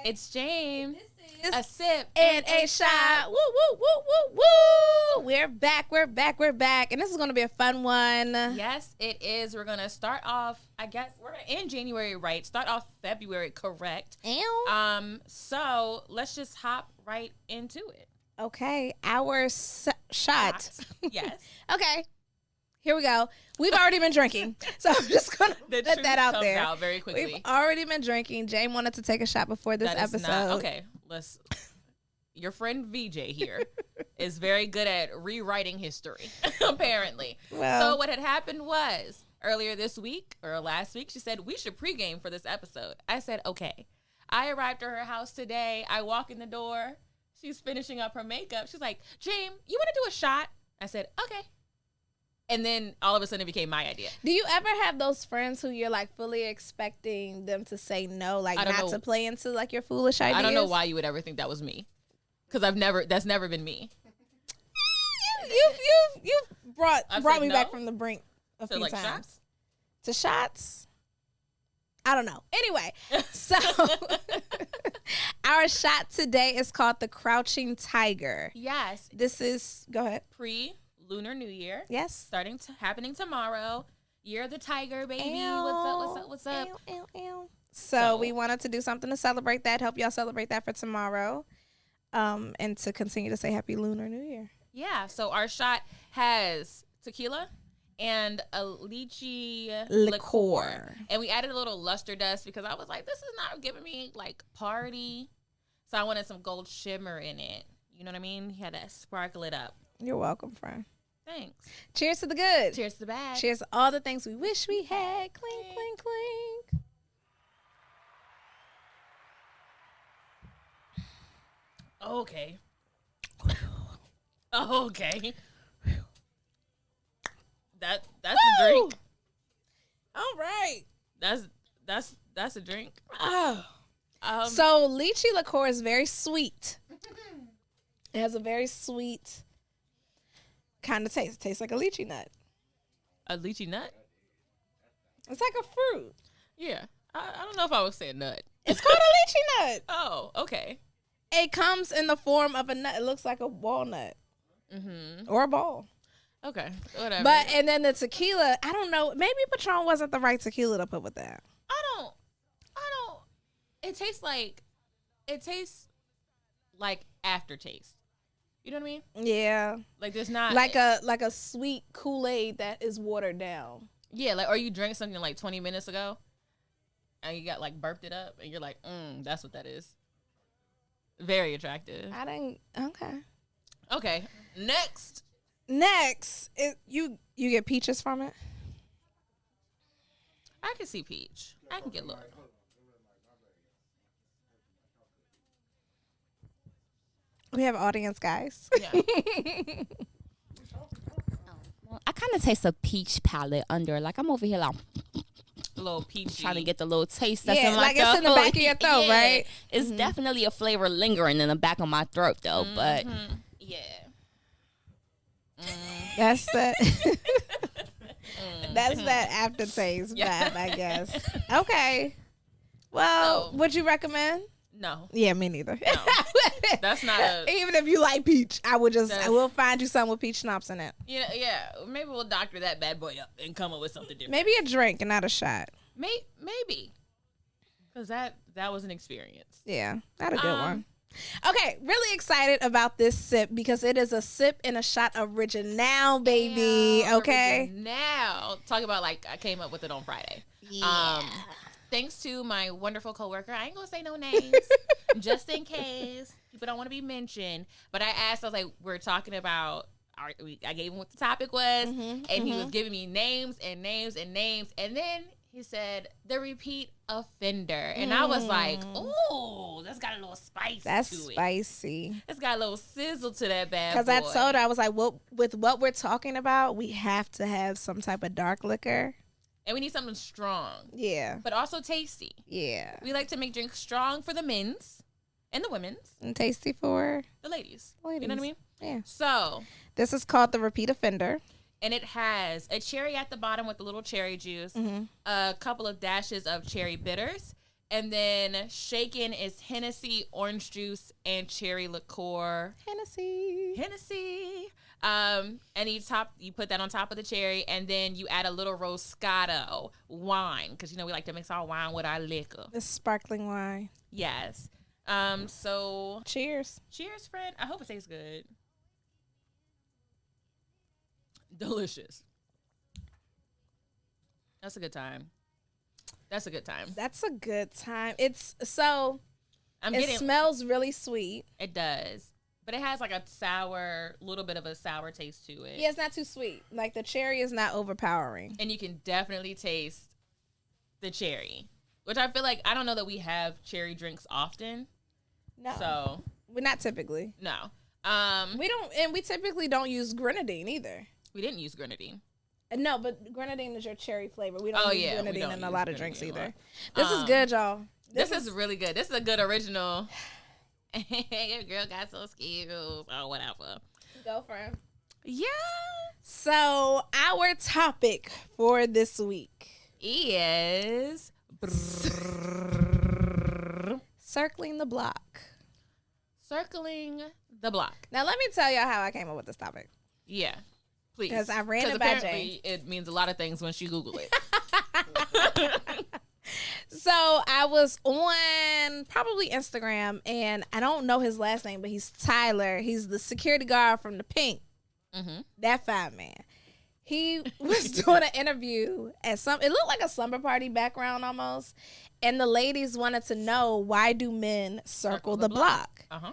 It's James. This is A sip and a shot. Woo, woo, woo, woo, woo. We're back. And this is going to be a fun one. Yes, it is. We're going to start off, I guess, we're going to end January right. Start off February correct. Ew. So let's just hop right into it. Okay. Our shot. Yes. Okay. Here we go. We've already been drinking. So I'm just going to let that out there. Out very quickly. We've already been drinking. Jane wanted to take a shot before this episode. Okay. Your friend VJ here is very good at rewriting history, apparently. Well, so what had happened was earlier this week or last week, she said, we should pregame for this episode. I said, okay. I arrived at her house today. I walk in the door. She's finishing up her makeup. She's like, James, you want to do a shot? I said, okay. And then all of a sudden it became my idea. Do you ever have those friends who you're like fully expecting them to say no, like not to play into like your foolish ideas? I don't know why you would ever think that was me. Because that's never been me. You've brought me back from the brink a few times. Shots? To shots? I don't know. Anyway, so our shot today is called the Crouching Tiger. Yes. This is, go ahead. Pre-Lunar New Year. Yes. Happening tomorrow. Year of the Tiger, baby. Ew. What's up? Ew. So we wanted to do something to celebrate that, help y'all celebrate that for tomorrow. And to continue to say Happy Lunar New Year. Yeah, so our shot has tequila and a lychee liqueur. And we added a little luster dust because I was like, this is not giving me, like, party. So I wanted some gold shimmer in it. You know what I mean? You had to sparkle it up. You're welcome, friend. Thanks. Cheers to the good. Cheers to the bad. Cheers to all the things we wish we had. Clink, clink, clink. Okay. Okay. That's a drink. All right. That's a drink. Oh. So lychee liqueur is very sweet. It has a very sweet kind of taste. It tastes like a lychee nut. A lychee nut? It's like a fruit. Yeah. I don't know if I would say a nut. It's called a lychee nut. Oh, okay. It comes in the form of a nut. It looks like a walnut. Mm-hmm. Or a ball. Okay, whatever. And then the tequila, I don't know. Maybe Patron wasn't the right tequila to put with that. I don't. It tastes like aftertaste. You know what I mean? Yeah. Like there's not like a sweet Kool-Aid that is watered down. Yeah, like or you drank something like 20 minutes ago, and you got like burped it up, and you're like, that's what that is. Very attractive. Okay. Next, you get peaches from it? I can see peach. I can get a little. We have audience, guys. Yeah. I kind of taste a peach palette under. Like I'm over here like a little peachy. Trying to get the little taste that's in my like throat. It's in the back of your throat, yeah. right? It's definitely a flavor lingering in the back of my throat, though. But yeah, that's that. That's that aftertaste vibe, I guess. Okay. Well, would you recommend? No. Yeah, me neither. No. That's not a... Even if you like peach, I will find you some with peach schnapps in it. Yeah. Maybe we'll doctor that bad boy up and come up with something different. Maybe a drink and not a shot. Maybe. Because that was an experience. Yeah, not a good one. Okay, really excited about this sip because it is a sip and a shot original, baby. Okay. Now, talk about like I came up with it on Friday. yeah. Thanks to my wonderful coworker. I ain't gonna say no names, just in case people don't want to be mentioned. But I asked, I was like, we're talking about. I gave him what the topic was, and he was giving me names, and then he said the repeat offender, and I was like, "Ooh, that's got a little spice. That's to it. spicy. It's got a little sizzle to that bad boy." Because I told her, I was like, "Well, with what we're talking about, we have to have some type of dark liquor, and we need something strong, yeah, but also tasty. Yeah, we like to make drinks strong for the men's and the women's, and tasty for the ladies. ladies. You know what I mean? Yeah. So this is called the repeat offender. And it has a cherry at the bottom with a little cherry juice, a couple of dashes of cherry bitters, And then shaken is Hennessy, orange juice, and cherry liqueur. Hennessy. And you put that on top of the cherry, and then you add a little Roscato wine, because we like to mix our wine with our liquor. The sparkling wine. Yes. So cheers, friend. I hope it tastes good. Delicious. That's a good time. That's a good time. It smells really sweet. It does. But it has like a little bit of a sour taste to it. Yeah, it's not too sweet. Like the cherry is not overpowering. And you can definitely taste the cherry, which I feel like, I don't know that we have cherry drinks often. No. So. We're not typically. No. We typically don't use grenadine either. We didn't use grenadine. No, but grenadine is your cherry flavor. We don't use grenadine in a lot of drinks either. This is good, y'all. This is really good. This is a good original. Your girl got some skills or whatever. Go for him. Yeah. So our topic for this week is circling the block. Circling the block. Now let me tell y'all how I came up with this topic. Yeah. Please. Because I ran it by Jay. It means a lot of things when she Google it. So I was on probably Instagram, and I don't know his last name, but he's Tyler. He's the security guard from the Pink. Mm-hmm. That fine man. He was doing an interview at it looked like a slumber party background almost, and the ladies wanted to know, why do men circle the block? Uh-huh.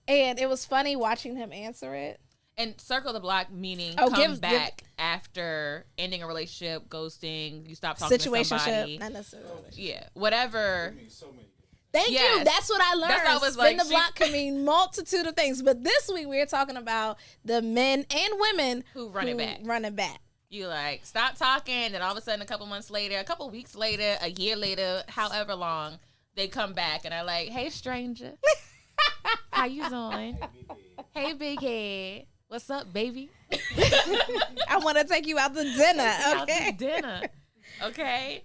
And it was funny watching him answer it. And circle the block meaning come back after ending a relationship, ghosting, you stop talking to somebody. Not necessarily. Yeah, whatever. Thank you. That's what I learned. That's what I was Spin the block can mean multitude of things. But this week we're talking about the men and women who run it back. You like stop talking, and all of a sudden a couple months later, a couple weeks later, a year later, however long, they come back and are like, "Hey stranger, how you doing? Hey big head. What's up, baby? I want to take you out to dinner. Okay.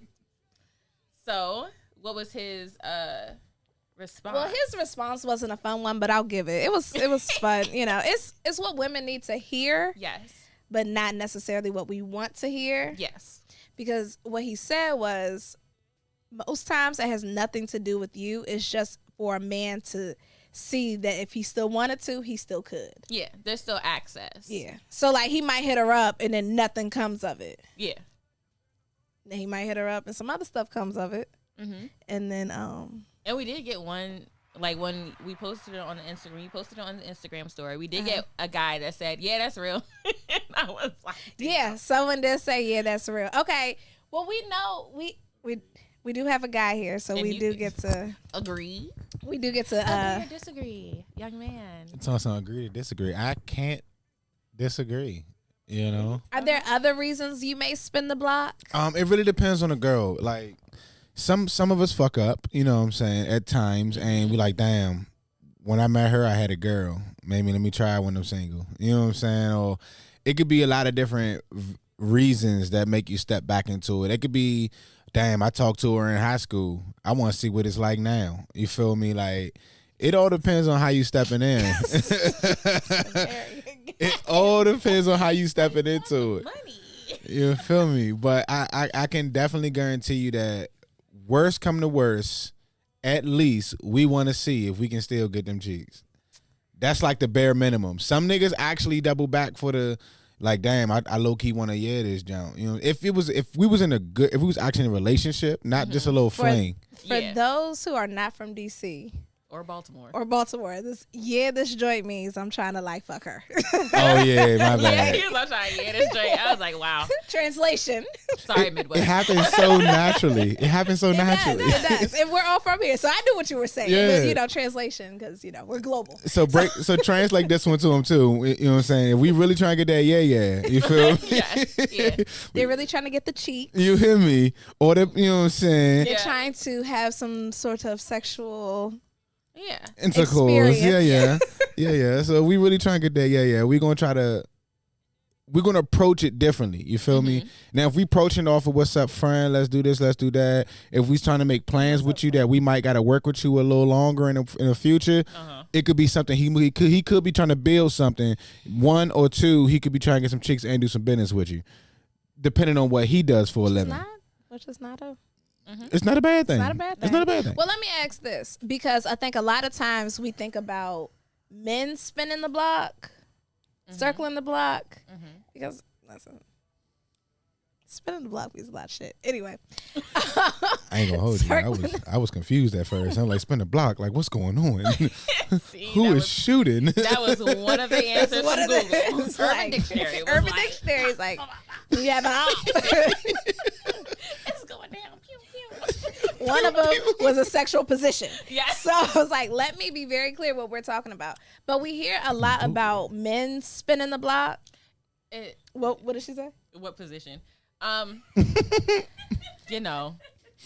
So, what was his response? Well, his response wasn't a fun one, but I'll give it. It was fun. It's what women need to hear. Yes. But not necessarily what we want to hear. Yes. Because what he said was, most times it has nothing to do with you. It's just for a man to see that if he still wanted to, he still could. Yeah, there's still access. Yeah. So like he might hit her up and then nothing comes of it. Yeah. Then he might hit her up and some other stuff comes of it. Mm-hmm. And then and we did get one, like when we posted it on the Instagram. You posted it on the Instagram story. We did get a guy that said, "Yeah, that's real." And I was like, damn. Yeah, someone did say, "Yeah, that's real." Okay. Well, we know we do have a guy here, so and we do get to agree. We do get to agree or disagree, young man. It's also agree to disagree. I can't disagree. Are there other reasons you may spin the block? It really depends on the girl. Like some of us fuck up, you know what I'm saying, at times, and we like, damn, when I met her I had a girl. Maybe let me try when I'm single. You know what I'm saying? Or it could be a lot of different reasons that make you step back into it. It could be, damn, I talked to her in high school. I want to see what it's like now. You feel me? Like, it all depends on how you stepping in. It all depends on how you stepping into it. You feel me? But I can definitely guarantee you that worst come to worst, at least we want to see if we can still get them cheeks. That's like the bare minimum. Some niggas actually double back for the, like, damn, I low key want to this jump. If we was actually in a relationship, not just a little fling. For those who are not from DC or Baltimore, this joint means I'm trying to like fuck her. Oh yeah, my bad. Yeah, I'm trying this joint. I was like, wow. Translation. Sorry, Midwest. It happens so naturally. It naturally. It does. And we're all from here, so I knew what you were saying. Yeah. But, translation, because we're global. So translate this one to him too. You know what I'm saying? If we really trying to get that, you feel me? Yeah. They're really trying to get the cheek. You hear me? Or you know what I'm saying? They're trying to have some sort of sexual intercourse. Yeah. So we really trying to get that. We gonna try to we're gonna approach it differently. You feel me? Now, if we approaching off of what's up, friend, let's do this, let's do that. If we trying to make plans with you that we might gotta work with you a little longer in the future, it could be something he could be trying to build something. One or two, he could be trying to get some chicks and do some business with you, depending on what he does for a living. Which is not a. It's not a bad thing. It's not a bad thing. It's not a bad thing. Well, let me ask this, because I think a lot of times we think about men spinning the block, circling the block, because listen, spinning the block means a lot of shit. Anyway, I ain't gonna hold you. I was confused at first. I'm like, spin the block. Like, what's going on? Who is shooting? That was one of the answers from Google. Urban like, Dictionary. Urban Dictionary is like, you have an It's going down. Pew, pew. One of them was a sexual position. Yes. So I was like, let me be very clear what we're talking about. But we hear a lot about men spinning the block. What did she say? What position? You know,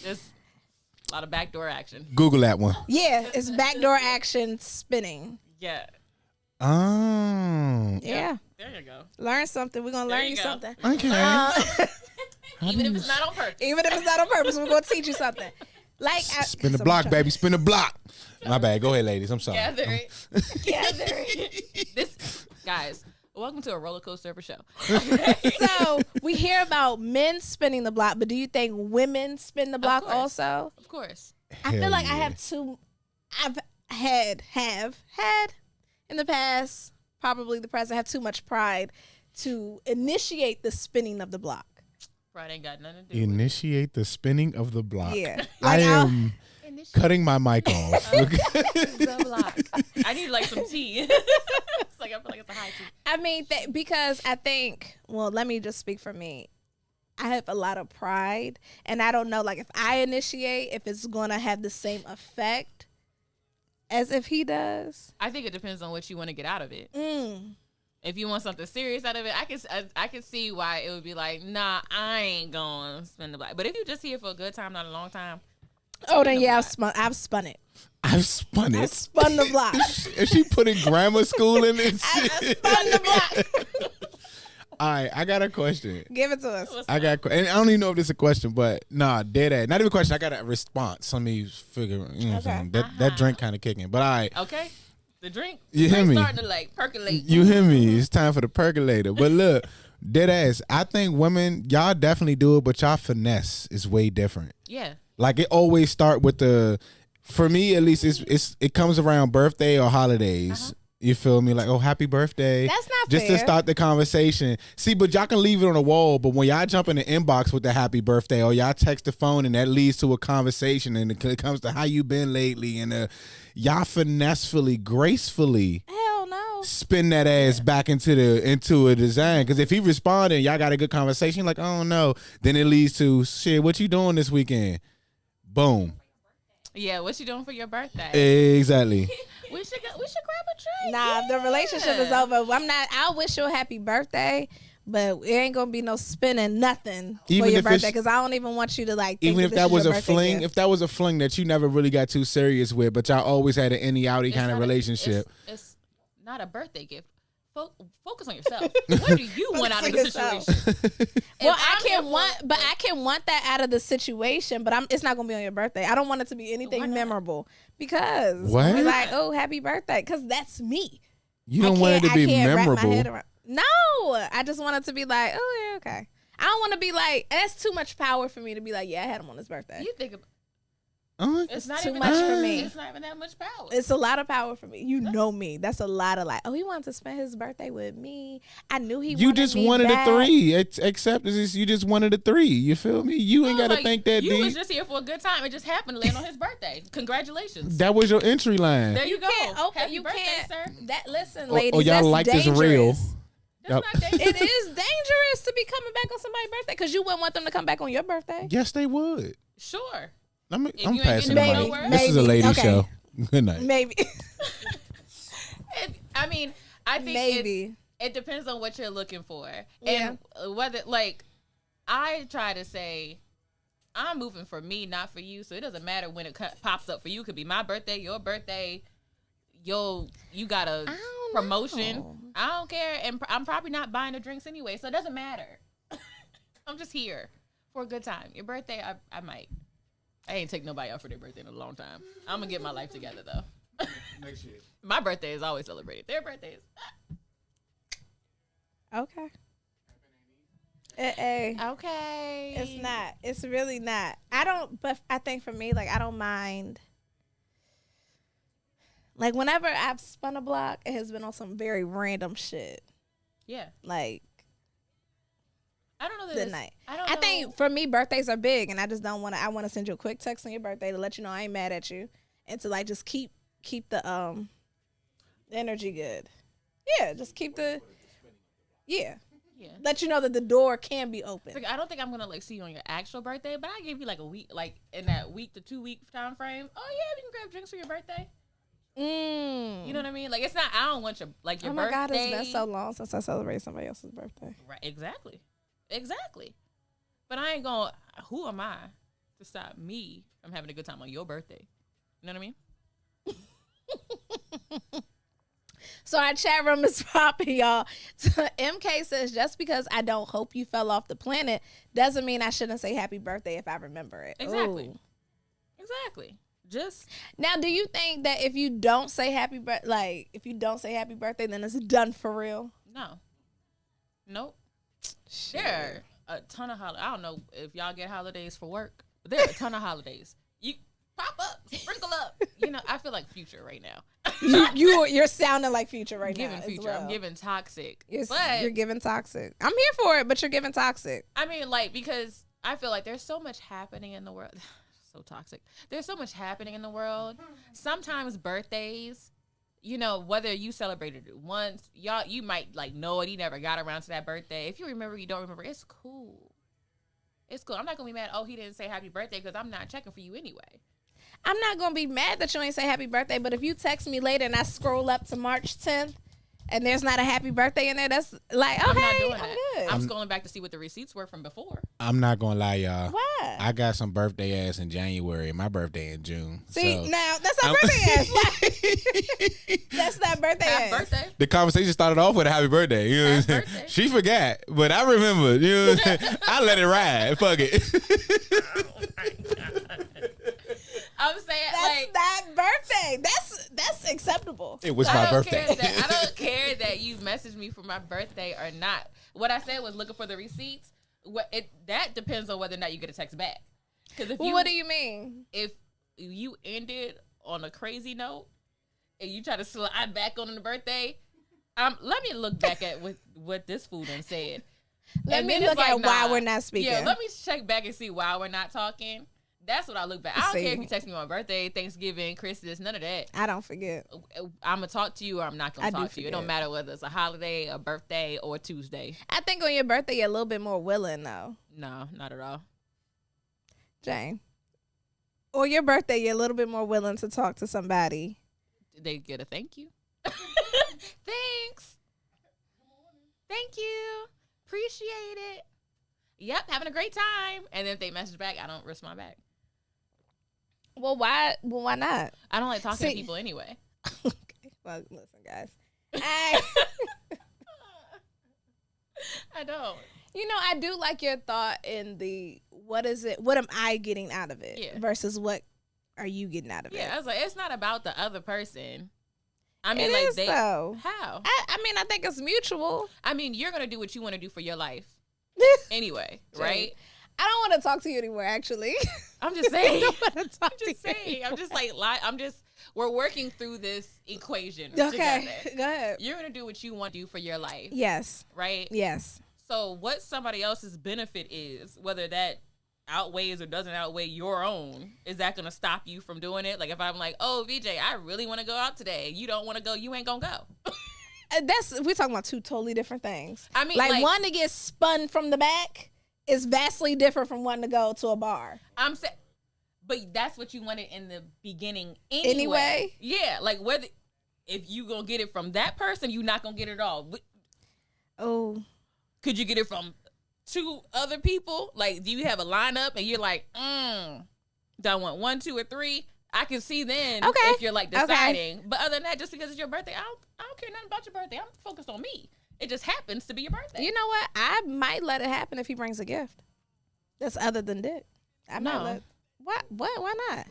there's a lot of backdoor action. Google that one. Yeah, it's backdoor action spinning. Yeah. Oh. Yeah. There you go. Learn something. We're going to learn you something. Okay. Even if it's not on purpose. Even if it's not on purpose, we're going to teach you something. Like spin the block, baby. Spin the block. My bad. Go ahead, ladies. I'm sorry. Gather it. This, guys, welcome to a roller coaster of a show. So we hear about men spinning the block, but do you think women spin the block also? Of course. I feel like I've had in the past, probably the present, have too much pride to initiate the spinning of the block. Pride ain't got nothing to do with it. Initiate the spinning of the block. Yeah. I am cutting my mic off. The block. I need like some tea. It's like I feel like it's a high tea. I mean, because I think, well, let me just speak for me. I have a lot of pride, and I don't know, like, if I initiate, if it's going to have the same effect as if he does. I think it depends on what you want to get out of it. If you want something serious out of it, I can see why it would be like, nah, I ain't going to spend the block. But if you just here for a good time, not a long time. Oh, then yeah, I've spun it. I've spun it. I spun the block. Is she putting grammar school in it? I spun the block. All right, I got a question. Give it to us. And I don't even know if this is a question, but dead ass. Not even a question. I got a response. Let me figure. You know what I'm saying? That drink kind of kicking. But all right. Okay. The drink. You hear me? Starting to like percolate. You hear me? It's time for the percolator. But look, dead ass. I think women, y'all definitely do it, but y'all finesse is way different. Yeah. Like it always start with for me at least, it comes around birthday or holidays. You feel me? Like, oh, happy birthday. That's not just fair. to start the conversation. See, but y'all can leave it on the wall, but when y'all jump in the inbox with the happy birthday or y'all text the phone and that leads to a conversation and it comes to how you been lately and y'all finessefully, gracefully Hell no. spin that ass back into a design. Because if he responded and y'all got a good conversation, like, oh no, then it leads to, shit, what you doing this weekend? Boom. Yeah, what you doing for your birthday? Exactly. We should grab a drink. Nah, the relationship is over. I'll wish you a happy birthday, but it ain't gonna be no spending nothing for your birthday because I don't even want you to like. Even if that was a fling, gift. if that was a fling that you never really got too serious with, but y'all always had an inny-outy kind of relationship. It's not a birthday gift. Focus on yourself. What do you want out of the situation? Well, I can want that out of the situation, but it's not gonna be on your birthday. I don't want it to be anything memorable because what? Be like, oh, happy birthday, because that's me. You don't want it to be memorable. No, I just want it to be like, oh yeah, okay. I don't want to be like, that's too much power for me to be like, yeah, I had him on his birthday. You think about. It's not too much for me. It's not even that much power. It's a lot of power for me. You know me. That's a lot of like, oh, he wanted to spend his birthday with me. I knew he You wanted just me wanted back. a 3. Except you just wanted a 3. You feel me? You ain't got to think that you deep. You was just here for a good time. It just happened to land on his birthday. Congratulations. That was your entry line. There you go. Happy birthday, sir. Listen, Oh, ladies, y'all that's like dangerous. this real. That's not dangerous. It is dangerous to be coming back on somebody's birthday because you wouldn't want them to come back on your birthday. Yes, they would. Sure. I'm you passing the ain't mic. nowhere, This is a lady okay. show. Good night. Maybe. I mean, I think it depends on what you're looking for. Yeah. And whether, like, I try to say, I'm moving for me, not for you. So it doesn't matter when it pops up for you. It could be my birthday, your birthday. You gotta promotion. No. I don't care, and I'm probably not buying the drinks anyway, so it doesn't matter. I'm just here for a good time. Your birthday, I might. I ain't take nobody out for their birthday in a long time. I'm gonna get my life together though. Next year. My birthday is always celebrated. Their birthdays. Okay. Hey. Okay. It's not. It's really not. I don't, but I think for me, like, I don't mind. Like, whenever I've spun a block, it has been on some very random shit. Yeah. Like, I don't know that the it's- night. I think for me, birthdays are big, and I just don't want to. I want to send you a quick text on your birthday to let you know I ain't mad at you, and to like just keep the energy good. Yeah, just keep the. Yeah. Yeah. Let you know that the door can be open. Like, I don't think I'm gonna like see you on your actual birthday, but I give you like a week, like in that week to 2 week time frame. Oh yeah, we can grab drinks for your birthday. You know what I mean? Like, it's not. I don't want your like your Oh my God, birthday. it's been so long since I celebrated somebody else's birthday. Right? Exactly. But I ain't gonna. Who am I to stop me from having a good time on your birthday? You know what I mean? So our chat room is popping, y'all. So MK says, just because I don't hope you fell off the planet doesn't mean I shouldn't say happy birthday if I remember it. Exactly. Ooh. Exactly. Just Now, do you think that if you don't say happy birthday, then it's done for real? no. Nope. There are a ton of holidays. I don't know if y'all get holidays for work, but there are a ton of holidays. You pop up, sprinkle up. You know, I feel like Future right now. You're sounding like Future right Giving now. Future. Well. I'm giving Toxic. You're giving Toxic. I'm here for it, but you're giving Toxic. I mean, like, because I feel like there's so much happening in the world. So toxic. There's so much happening in the world. Sometimes birthdays, you know, whether you celebrated it once, you might like know it. He never got around to that birthday. If you remember, you don't remember. It's cool. It's cool. I'm not gonna be mad. Oh, he didn't say happy birthday because I'm not checking for you anyway. I'm not going to be mad that you ain't say happy birthday, but if you text me later and I scroll up to March 10th and there's not a happy birthday in there, that's like, okay, I'm not doing I'm that. good. I'm scrolling back to see what the receipts were from before. I'm not gonna lie, y'all. Why? I got some birthday ass in January. My birthday in June. See, so. now, that's not birthday ass. That's not birthday Happy ass. birthday. The conversation started off with a happy birthday. You know what I'm saying? Birthday. She forgot, but I remember. You know what I'm saying? I let it ride. Fuck it. I'm saying, That's like, not birthday. That's acceptable. It was I my don't birthday. care that, I don't care that you messaged me for my birthday or not. What I said was looking for the receipts. That depends on whether or not you get a text back. Because if What do you mean? if you ended on a crazy note and you try to slide back on the birthday, let me look back at what this fool done said. Let And me then it's look at like, why nah. we're not speaking. Yeah, let me check back and see why we're not talking. That's what I look back. I don't See. care if you text me on my birthday, Thanksgiving, Christmas, none of that. I don't forget. I'm gonna talk to you or I'm not I gonna do talk to you. It don't forget. matter whether it's a holiday, a birthday, or a Tuesday. I think on your birthday you're a little bit more willing though, No, not at all. Jane. On your birthday you're a little bit more willing to talk to somebody. They get a thank you. Thanks. Thank you. Appreciate it. Yep, having a great time. And then if they message back, I don't respond back. Well, why not? I don't like talking See- to people anyway. Okay. Well, listen, guys. I don't. You know, I do like your thought in the what am I getting out of it Yeah. versus what are you getting out of it? Yeah, I was like, it's not about the other person. I mean, It like is, they though. how? I mean, I think it's mutual. I mean, you're gonna do what you want to do for your life anyway, Jay, right? I don't want to talk to you anymore, actually. I'm just I saying. don't want to talk I'm to just you. saying. I'm just like we're working through this equation Okay, together. go ahead. You're gonna do what you want to do for your life, Yes, right? yes. So what somebody else's benefit is, whether that outweighs or doesn't outweigh your own, is that gonna stop you from doing it? Like if I'm like, oh VJ, I really want to go out today. You don't want to go. You ain't gonna go. We're talking about two totally different things. I mean, like one to get spun from the back is vastly different from one to go to a bar. I'm saying, but that's what you wanted in the beginning anyway. Anyway? Yeah, like whether if you gonna get it from that person, you not gonna get it all. Oh, Could you get it from two other people? Like, do you have a lineup and you're like, do I want 1, 2, or 3? I can see then Okay. if you're like deciding. But other than that, just because it's your birthday, I don't care nothing about your birthday. I'm focused on me. It just happens to be your birthday. You know what? I might let it happen if he brings a gift. That's other than dick. I might let. What? Why not?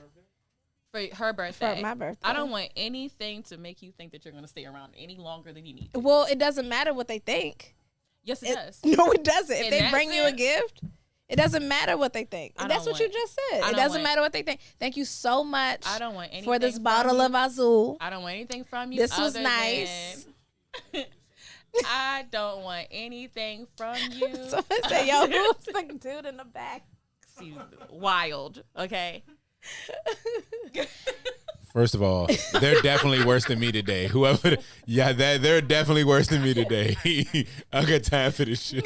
For her birthday. For my birthday. I don't want anything to make you think that you're going to stay around any longer than you need to. Well, it doesn't matter what they think. Yes, it does. No, it doesn't. If In they that bring you a sense, gift, it doesn't matter what they think. I That's don't what you want- just said. I It don't doesn't want- matter what they think. Thank you so much I don't want anything for this from bottle you. of Azul. I don't want anything from you. This was other nice. than- I don't want anything from you. Someone say, yo, who's the dude in the back? See, wild, okay? First of all, they're definitely worse than me today. Whoever, they're definitely worse than me today. I got time for this shit.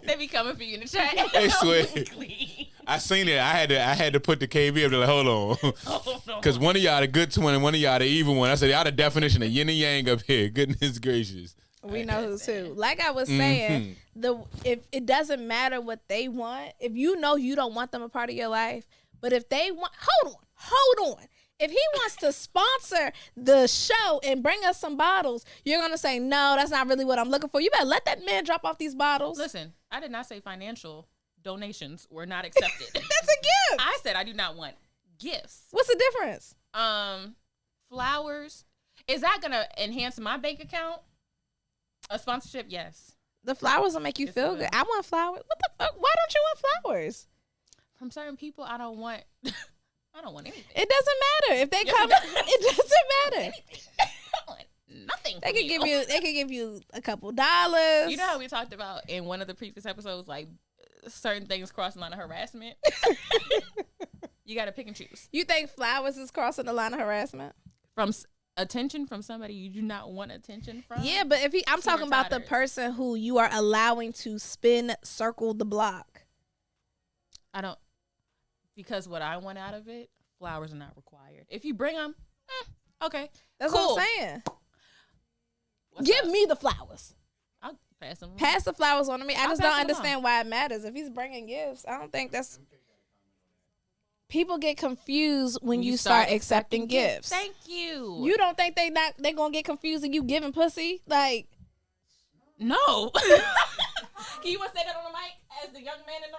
They be coming for you in the chat. I swear. Weekly. I seen it. I had to put the KB up there. Like, hold on, Oh, no. because one of y'all the good one and one of y'all the evil one. I said y'all the definition of yin and yang up here. Goodness gracious. We know who's who. Like I was saying, if it doesn't matter what they want, if you know you don't want them a part of your life, but if they want, hold on. If he wants to sponsor the show and bring us some bottles, you're gonna say no. That's not really what I'm looking for. You better let that man drop off these bottles. Listen, I did not say financial donations were not accepted. That's a gift. I said I do not want gifts. What's the difference? Flowers. Is that gonna enhance my bank account? A sponsorship, yes. The flowers will make you Yes, feel it will. good. I want flowers. What the fuck? Why don't you want flowers? From certain people, I don't want. I don't want anything. It doesn't matter if they Yes, come. it does. It doesn't matter. I don't want nothing. They from could give you. They could give you a couple dollars. You know how we talked about in one of the previous episodes, like certain things crossing the line of harassment. You got to pick and choose. You think flowers is crossing the line of harassment? From attention from somebody you do not want attention from. Yeah, but if I'm So talking about the retarded. person who you are allowing to circle the block. I don't, because what I want out of it, flowers are not required. If you bring them, okay. That's Cool. what I'm saying. What's Give up? me the flowers. I'll pass them. Pass the flowers on to me. I I'll just pass don't them understand why it matters. If he's bringing gifts, I don't think that's. People get confused when you start accepting gifts. Thank you. You don't think they gonna get confused and you giving pussy? Like, No. Can you want to say that on the mic as the young man in the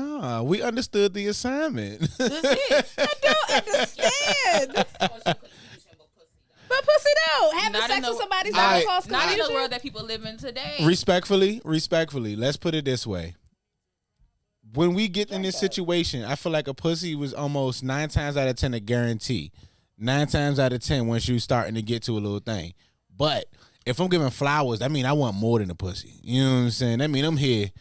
room? Nah, we understood the assignment. That's it. I don't understand. But pussy don't. Having Not in sex the- with somebody's All not right. gonna cause Not in the confusion. world that people live in today. Respectfully, let's put it this way. When we get in this situation, I feel like a pussy was almost 9 times out of 10 a guarantee. 9 times out of 10 once you starting to get to a little thing. But if I'm giving flowers, that mean I want more than a pussy. You know what I'm saying? That mean I'm here.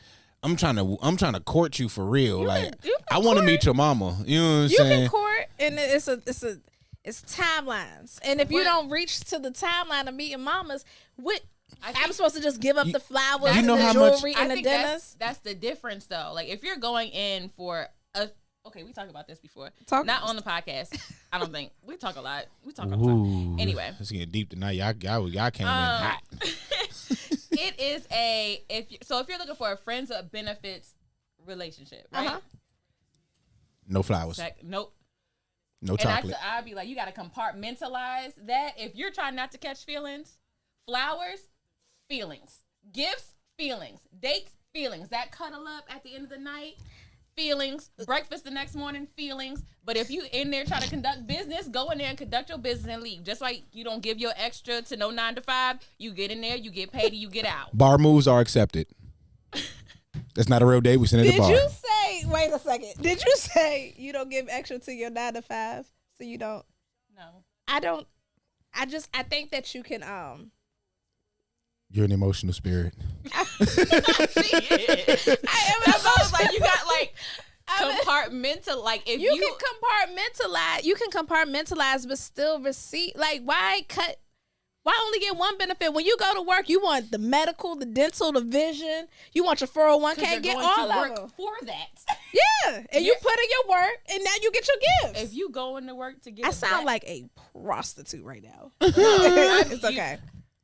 I'm trying to court you for real. You like can I want to court. meet your mama. You know what I'm You saying? can court, and it's timelines. And if you What- don't reach to the timeline of meeting mamas, I I'm think- supposed to just give up the flowers, you know and the how much- jewelry, I and the think dinners. that's the difference, though. Like, if you're going in for a... Okay, we talked about this before. Talk- Not on the podcast. I don't think. We talk a lot. We talk all the time. Ooh, Anyway. it's getting deep tonight. Y'all came in hot. It is if you're looking for a friends with benefits relationship, right? Uh-huh. No flowers. Nope. No And chocolate. I'd be like, you got to compartmentalize that. If you're trying not to catch feelings, flowers, feelings, gifts, feelings, dates, feelings, that cuddle up at the end of the night, feelings, breakfast the next morning, feelings. But if you in there trying to conduct business, go in there and conduct your business and leave. Just like you don't give your extra to no 9 to 5, you get in there, you get paid, and you get out. Bar moves are accepted. That's not a real date. We send it to Did bar. you say? Wait a second. Did you say you don't give extra to your 9 to 5? So you don't. No. I don't. I think that you can. You're an emotional spirit. That's why I was like, you got like compartmental. Like if You can compartmentalize, but still receive. Like, why only get one benefit? When you go to work, you want the medical, the dental, the vision. You want your 401k. you're Get going all to of work them. for that. Yeah, and you put in your work, and now you get your gifts. If you go into work to get, I a sound back- like a prostitute right now. You- It's okay.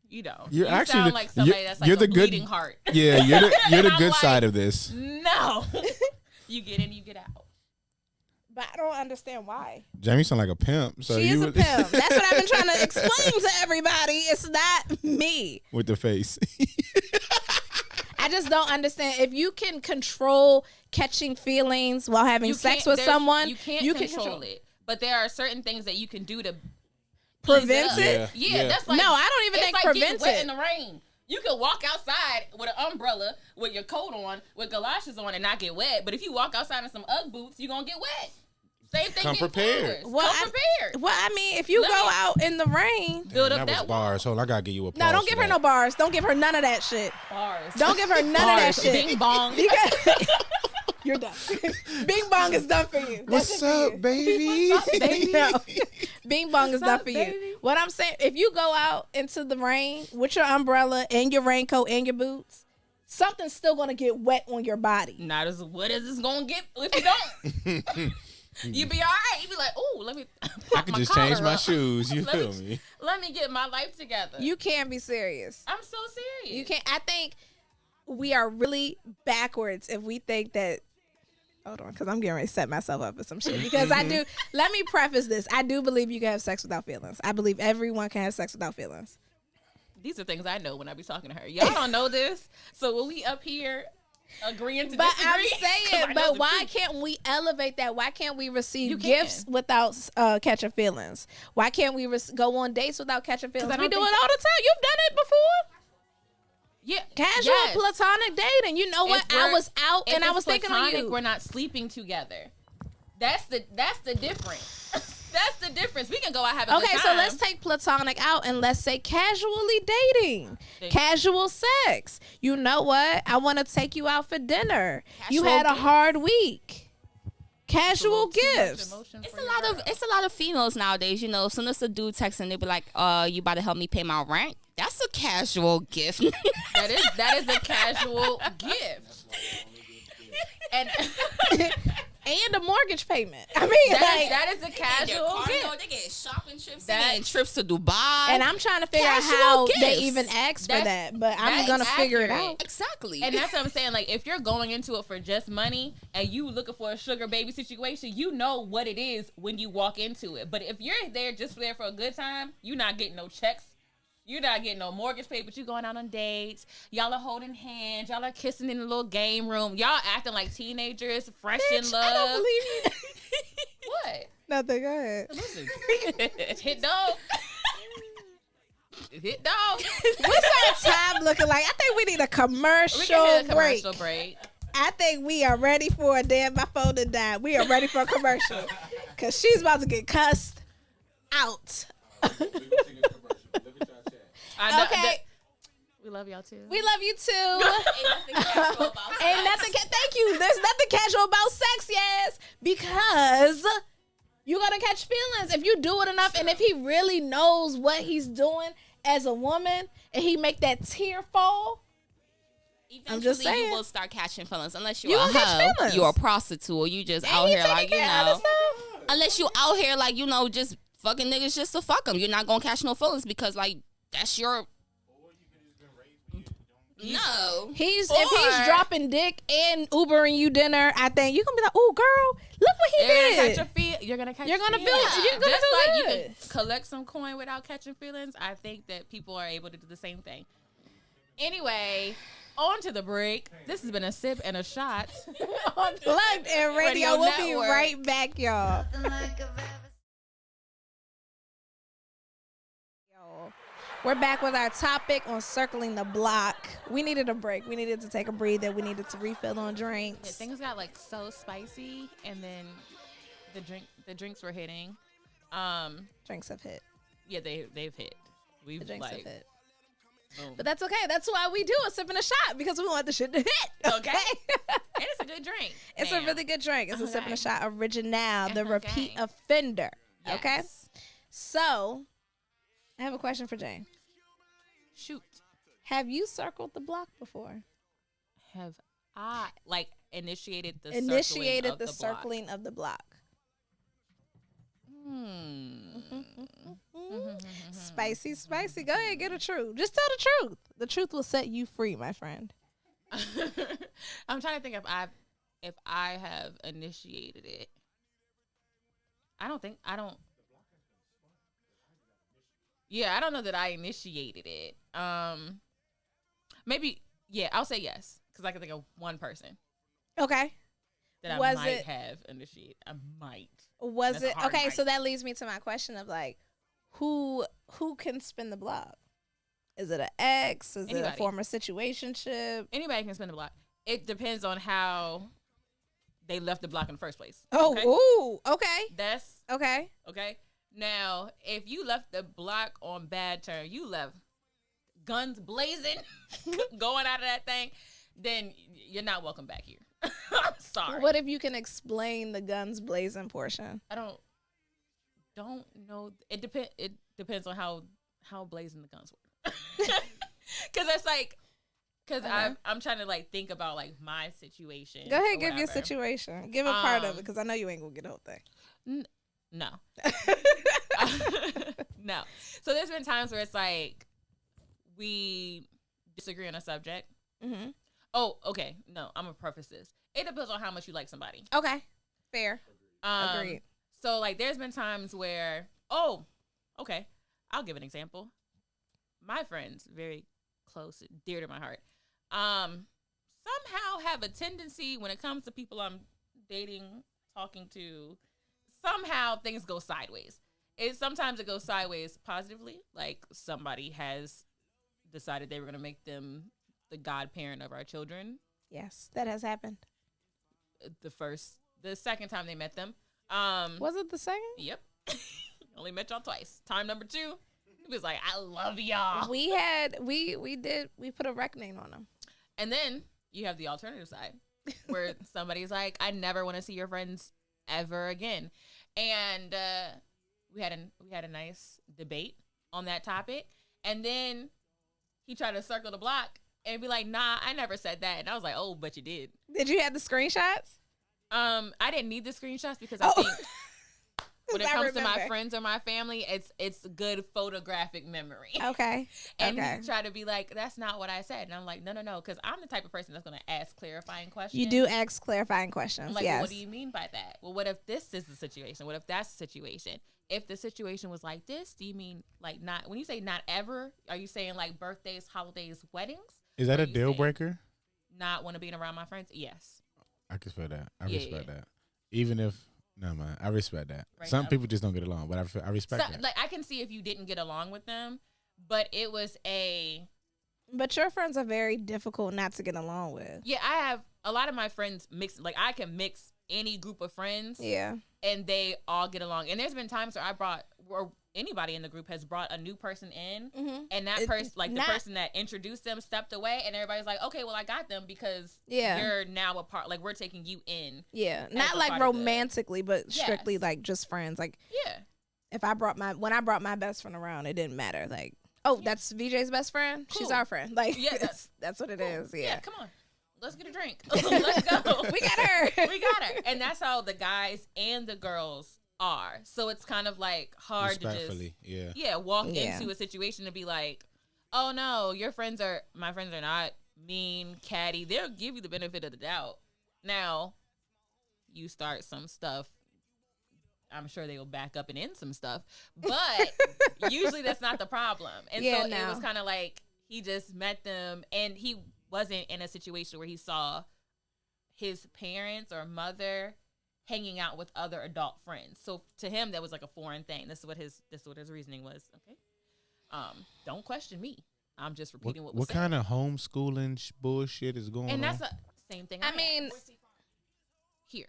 You don't. You're you actually sound the- like somebody that's like you're a the good- bleeding heart. Yeah, you're the I'm good like, side of this. No, you get in, you get out. But I don't understand why. Jamie sound like a pimp. So She you is a would- pimp. That's what I've been trying to explain to everybody. It's not me. with the face. I just don't understand. If you can control catching feelings while having sex with someone, you can't control it. But there are certain things that you can do to prevent ease it. up. Yeah, that's like No, I don't even it's think like prevent getting wet it. in the rain. You can walk outside with an umbrella, with your coat on, with galoshes on, and not get wet. But if you walk outside in some UGG boots, you're gonna get wet. Same thing. Come prepared. Come prepared. Well, I mean, if you go out in the rain, Build up that was that bars. Hold on, I gotta give you a pause. no, don't give for her that. no bars. Don't give her none of that shit. Bars. Don't give her none of that shit. Bing bong. You got- You're done. Bing bong is done for you. What's up, baby? No. Bing bong is done up, for baby? you. What I'm saying, if you go out into the rain with your umbrella and your raincoat and your boots, something's still gonna get wet on your body. Not as wet as it's gonna get if you don't. You be all right. You be like, oh, let me. I could just change my shoes. You Let feel me- me? Let me get my life together. You can't be serious. I'm so serious. You can't. I think we are really backwards if we think that. Hold on, because I'm getting ready to set myself up for some shit. Because I do. Let me preface this. I do believe you can have sex without feelings. I believe everyone can have sex without feelings. These are things I know when I be talking to her. Y'all don't know this, so when we up here agreeing to But disagree, I'm 'cause saying, I know but the why truth. can't we elevate that? Why can't we receive You gifts can. without catching feelings? Why can't we go on dates without catching feelings? I We don't do it think- all the time. You've done it before. Yeah, Casual yes. platonic dating. You know what? If I we're- was out if and I it's was thinking on platonic, you. We're not sleeping together. That's the difference. That's the difference. We can go out have a Okay, good so time. let's take platonic out and let's say casually dating, Thank- casual sex. You know what? I want to take you out for dinner. You Casual had a gifts. hard week. Casual Too much gifts. emotion It's for a your lot girl. of females nowadays. You know, as soon as a dude texts and they be like, you about to help me pay my rent." That's a casual gift. that is a casual gift. And And a mortgage payment. I mean, that is a casual gift. They get shopping trips. That- They get trips to Dubai. and I'm trying to figure out Casual how they gifts. even asked for That's- that, but I'm that's gonna figure it accurate. out. exactly. And that's what I'm saying. Like, if you're going into it for just money and you looking for a sugar baby situation, you know what it is when you walk into it. But if you're there just there for a good time, you're not getting no checks. You're not getting no mortgage pay, but you're going out on dates. Y'all are holding hands. Y'all are kissing in the little game room. Y'all acting like teenagers, fresh in Bitch, love. I don't believe you. What? Nothing. Go ahead. Hit dog. Hit dog. What's our time looking like? I think we need a We commercial can hit a break. commercial break. I think we are ready for a damn. My phone done died. We are ready for a commercial because she's about to get cussed out. I know, Okay. we love y'all too. We love you too. Ain't nothing. Thank you. There's nothing casual about sex, yes, because you're gonna catch feelings if you do it enough, and if he really knows what he's doing as a woman, and he make that tear fall. Eventually, I'm just saying. you will start catching feelings unless You you're a gonna catch hoe, feelings. you're a prostitute, or you just out Ain't he here like taking care of other stuff? unless you out here like just fucking niggas just to fuck them. You're not gonna catch no feelings because like that's your. No, If he's Or- dropping dick and Ubering you dinner, I think you're gonna be like, "Oh, girl, look what he You're gonna did." catch your feel. You're gonna catch. You're gonna feel- feelings. you're gonna Just feel like you good. can collect some coin without catching feelings. I think that people are able to do the same thing. Anyway, on to the break. This has been a sip and a shot. Unplugged and radio. Radio We'll be Network. right back, y'all. We're back with our topic on circling the block. We needed a break. We needed to take a breather. We needed to refill on Yeah, drinks. things got like so spicy, and then the drinks were hitting. Drinks have hit. Yeah, they've hit. We've The drinks like, have hit. boom. But that's okay. That's why we do a sip and a shot, because we want the shit to hit. Okay. and it's a good drink. It's Now. a really good drink. It's a sip and a Okay. shot original, the Okay. repeat offender. Okay. Yes. So, I have a question for Jane. Shoot. Have you circled the block before? Have I initiated the Initiated the circling circling of the block. Spicy, spicy. Go ahead, get a truth. Just tell the truth. The truth will set you free, my friend. I'm trying to think if I have initiated it. I don't. Yeah, I don't know that I initiated it. Maybe. Yeah, I'll say yes because I can think of one person Okay. that I Was might it- have initiated. I might. Was That's a it hard okay? might. So that leads me to my question of like, who can spin the block? Is it an ex? Is it Anybody. a former situationship? Anybody can spin the block. It depends on how they left the block in the first place. Oh, okay? ooh, okay, That's okay. okay. Now, if you left the block on bad terms, you left guns blazing, going out of that thing, then you're not welcome back here. I'm sorry. What if you can explain the guns blazing portion? I don't know. It depends on how blazing the guns were. Because it's like, I'm trying to like think about like my situation. Go ahead, or give your whatever. situation. Give a part of it Um, because I know you ain't gonna get the whole thing. No. No. So there's been times where it's like we disagree on a subject. Mm-hmm. Oh, okay. No, I'm gonna preface this. It depends on how much you like somebody. Okay, fair. Agreed. So like there's been times where, oh, okay, I'll give an example. My friends, very close, dear to my heart, somehow have a tendency when it comes to people I'm dating, talking to, somehow things go sideways. Sometimes it goes sideways positively, like somebody has decided they were going to make them the godparent of our children. Yes, that has happened. The second time they met them. Was it the second? Yep. Only met y'all twice. Time number 2, he was like, I love y'all. We put a reckoning on them. And then you have the alternative side where somebody's like, I never want to see your friends ever again. And we had a nice debate on that topic. And then he tried to circle the block and be like, nah, I never said that. And I was like, oh, but you did. Did you have the screenshots? I didn't need the screenshots because I think when it I comes to my remember. friends or my family, it's good photographic memory. Okay. And Okay. he tried to be like, that's not what I said. And I'm like, no, because I'm the type of person that's going to ask clarifying questions. You do ask clarifying I'm questions. like, yes. well, what do you mean by that? Well, what if this is the situation? What if that's the situation? If the situation was like this, do you mean like not, when you say not ever, are you saying like birthdays, holidays, weddings? Is that Or a you deal saying breaker? Not want to be around my friends? Yes. I can feel that. I Yeah, respect yeah. that. Even if, no, man, I respect that. Right Some now. people just don't get along, but I respect So, that. like, I can see if you didn't get along with them, but it was But your friends are very difficult not to get along with. yeah, I have a lot of my friends mix, like I can mix any group of friends Yeah. and they all get along. And there's been times where anybody in the group has brought a new person in, Mm-hmm. and that person, like the not- person that introduced them, stepped away, and everybody's like, "Okay, well, I got them because Yeah. you're now a part. Like we're taking you in." Yeah. as Not a like part of the- romantically, but strictly Yes. like just friends. Like Yeah, if when I brought my best friend around, it didn't matter. Like, oh, that's VJ's best friend. She's Cool. our friend. Like, Yeah, that's what it cool. is. Yeah, Yeah. come on, let's get a drink. Let's go. We got her. We got her, and that's how the guys and the girls are. So it's kind of like hard to just Respectfully, yeah. walk Yeah. into a situation and be like, oh no, my friends are not mean, catty. They'll give you the benefit of the doubt. Now, you start some stuff, I'm sure they will back up and end some stuff, but usually that's not the problem. And Yeah, so no. it was kind of like he just met them and he wasn't in a situation where he saw his parents or mother hanging out with other adult friends. So to him, that was like a foreign thing. This is what his reasoning was. Okay. Don't question me. I'm just repeating what was What said. kind of homeschooling bullshit is going And on? that's the same thing. I mean, here,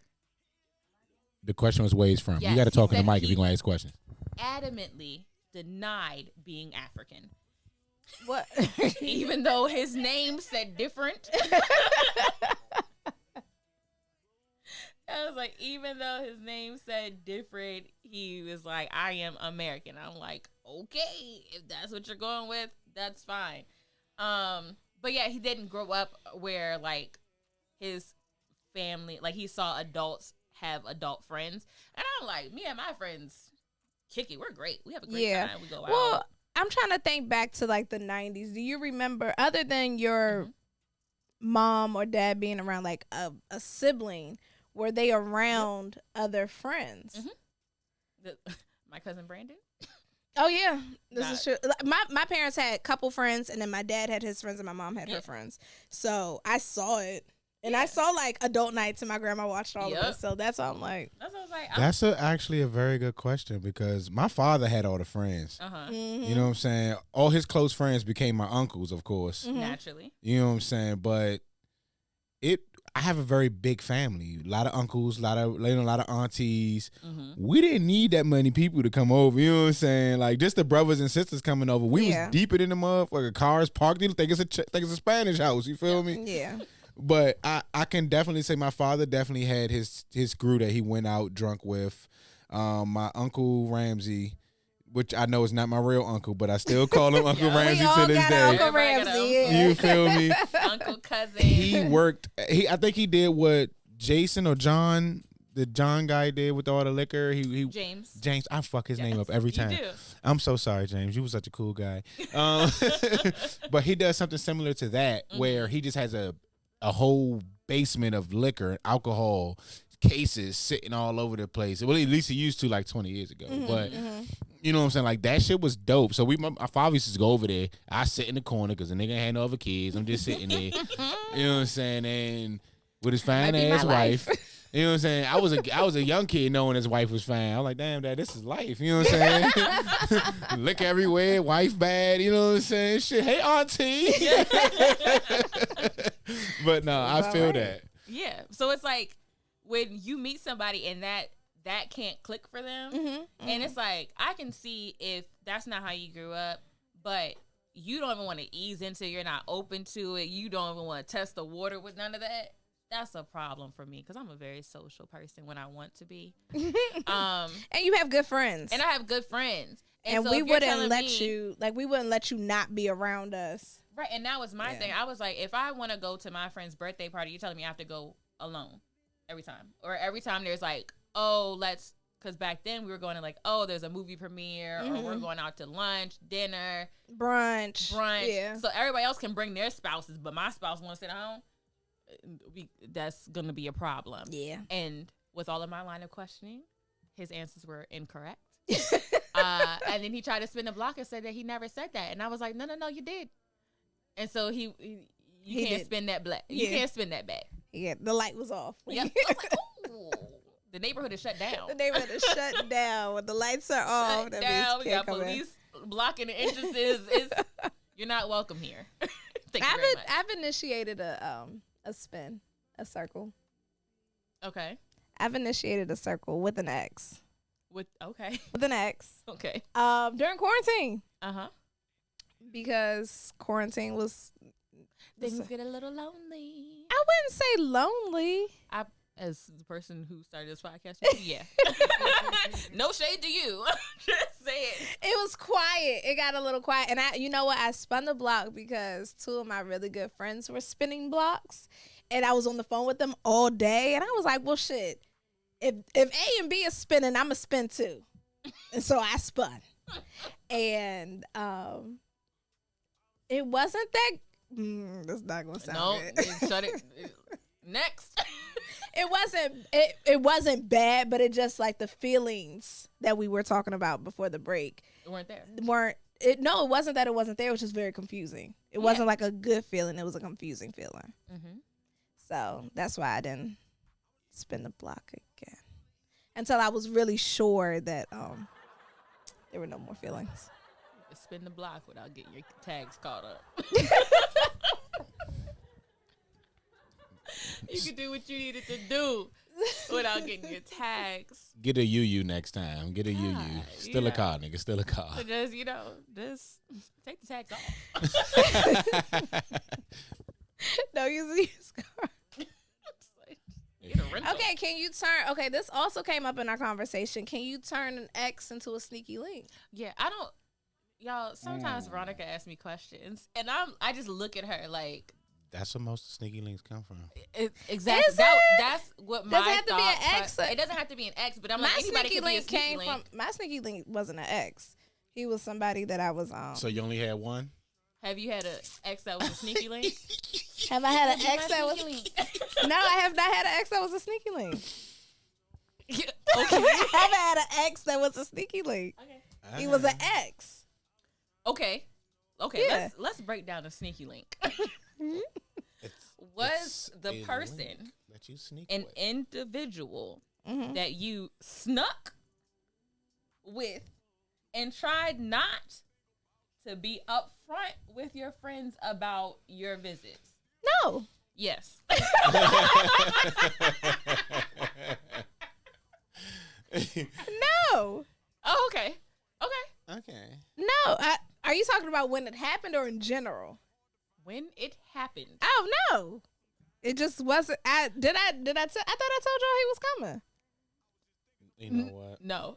The question was where he's from. Yes, You got to he talk in the said mic if he- you're going to ask questions. adamantly denied being African, What? even though his name said different. I was like, even though his name said different, he was like, I am American. I'm like, okay, if that's what you're going with, that's fine. But yeah, he didn't grow up where like his family, like he saw adults have adult friends. And I'm like, me and my friends kick it. We're great. We have a great Yeah. time. We go out. Well, I'm trying to think back to like the 90s. Do you remember, other than your mom or dad being around, like a sibling, were they around other friends? Mhm. My cousin Brandon. Oh yeah, this is true. My parents had a couple friends, and then my dad had his friends, and my mom had her friends. So I saw it, and I saw like adult nights, and my grandma watched all of it. So that's why I'm like, that's what I was like. That's actually a very good question because my father had all the friends. You know what I'm saying? All his close friends became my uncles, of course. Naturally. You know what I'm saying? But I have a very big family. A lot of uncles, a lot of aunties. We didn't need that many people to come over. You know what I'm saying? Like just the brothers and sisters coming over. We was deeper in the motherfucker. Cars parked. You think it's a Spanish house. You feel me? Yeah. But I can definitely say my father definitely had his crew that he went out drunk with. My Uncle Ramsey, which I know is not my real uncle, but I still call him Uncle Ramsey to this day. Uncle Ramsey. You feel me? Uncle cousin. He worked. I think he did what Jason or John, the John guy, did with all the liquor. He James. I fuck his name up every time. You do. I'm so sorry, James. You was such a cool guy. But he does something similar to that, where he just has a whole basement of liquor and alcohol cases sitting all over the place. Well, at least he used to like 20 years ago. But you know what I'm saying? Like that shit was dope. So my father used to go over there. I sit in the corner because the nigga had no other kids. I'm just sitting there. You know what I'm saying? And with his fine ass wife. You know what I'm saying? I was a young kid knowing his wife was fine. I was like, damn, Dad, this is life. You know what I'm saying? Lick everywhere, wife bad. You know what I'm saying? Shit, hey, auntie. But no, I feel that. Yeah. So it's like when you meet somebody and that can't click for them, and it's like I can see if that's not how you grew up, but you don't even want to ease into it. You're not open to it. You don't even want to test the water with none of that. That's a problem for me because I'm a very social person when I want to be. And you have good friends. And I have good friends. And so we wouldn't let you not be around us. Right. And that was my thing. I was like, if I want to go to my friend's birthday party, you're telling me I have to go alone every time. Or every time there's like, because back then we were going to like, there's a movie premiere or we're going out to lunch, dinner, brunch. Yeah. So everybody else can bring their spouses, but my spouse wants to sit home. That's going to be a problem. Yeah. And with all of my line of questioning, his answers were incorrect. And then he tried to spin the block and said that he never said that. And I was like, no, you did. And so you can't spin that black. You can't spin that back. Yeah, the light was off. Yep. I was like, ooh. The neighborhood is shut down. The neighborhood is shut down. When the lights are off, shut down. We got police blocking the entrances. You're not welcome here. I've initiated a spin, a circle. Okay. I've initiated a circle with an ex. With an ex. Okay. During quarantine. Because quarantine was things get a little lonely. I wouldn't say lonely. As the person who started this podcast, yeah. No shade to you. Just say it. It was quiet. It got a little quiet. And you know what? I spun the block because two of my really good friends were spinning blocks. And I was on the phone with them all day. And I was like, well, shit. If A and B is spinning, I'm going to spin too. And so I spun. And it wasn't that. That's not going to sound good. Shut it. Next. It wasn't bad, but it just like the feelings that we were talking about before the break weren't there. It wasn't that it wasn't there. It was just very confusing. It wasn't like a good feeling. It was a confusing feeling. So that's why I didn't spin the block again until I was really sure that there were no more feelings. Spin the block without getting your tags caught up. You can do what you needed to do without getting your tags. Get a UU next time. Get a UU. Still a car, nigga. Still a car. So just take the tags off. No, use a car. Okay, can you turn? Okay, this also came up in our conversation. Can you turn an ex into a sneaky link? Yeah, I don't. Y'all, sometimes Veronica asks me questions, and I just look at her like. That's where most sneaky links come from. Exactly. That's what my does it have to be an ex? It doesn't have to be an ex, but I'm like anybody can be a sneaky link. My sneaky link wasn't an ex. He was somebody that I was on. So you only had one? Have you had an ex that was a sneaky link? Have I had an ex that was? No, I have not had an ex that was a sneaky link. Okay. I've had an ex that was a sneaky link. Okay. He was an ex. Okay. Yeah. Let's break down the sneaky link. Was It's the a person link that you sneak an with. individual that you snuck with and tried not to be upfront with your friends about your visits? No. Yes. No. Oh, okay. Okay. Okay. No. Are you talking about when it happened or in general? When it happened. Oh no. It just wasn't. I thought I told y'all he was coming. You know what? No.